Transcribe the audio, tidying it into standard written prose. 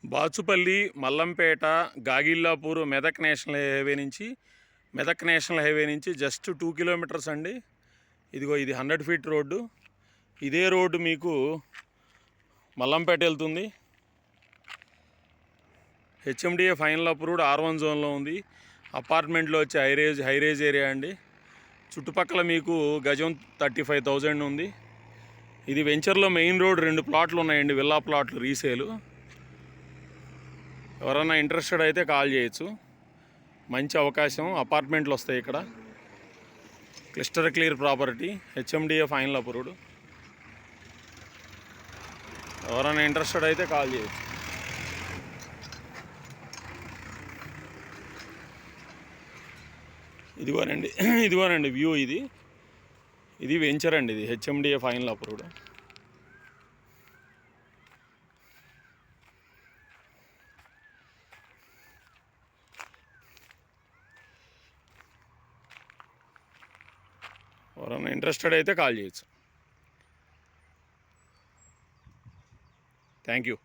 Bachupally, Mallampet, Gagillapur, Medak national highway నుంచి just 2 kilometres అండి. ఇదిగో ఇది 100 ఫీట్ రోడ్డు. ఇదే రోడ్డు మీకు మల్లంపేట వెళ్తుంది. హెచ్ఎండిఏ ఫైనల్ అప్రూవ్డ్ R1 జోన్లో ఉంది. అపార్ట్మెంట్లో వచ్చి హైరేజ్ ఏరియా అండి. చుట్టుపక్కల మీకు గజం 35,000 ఉంది. ఇది వెంచర్లో మెయిన్ రోడ్ 2 ప్లాట్లు ఉన్నాయండి, విల్లా ప్లాట్లు రీసేలు. ఎవరైనా ఇంట్రెస్టెడ్ అయితే కాల్ చేయొచ్చు. మంచి అవకాశం, అపార్ట్మెంట్లు వస్తాయి ఇక్కడ. Clear property, HMDA final approved. ఎవరైనా ఇంట్రెస్టెడ్ అయితే కాల్ చేయొచ్చు. ఇదిగోనండి వ్యూ. ఇది వెంచర్ అండి. ఇది హెచ్ఎండిఏ ఫైనల్ అప్రూవ్డ్. ఎవరైనా ఇంట్రెస్టెడ్ అయితే కాల్ చేయొచ్చు. Thank you.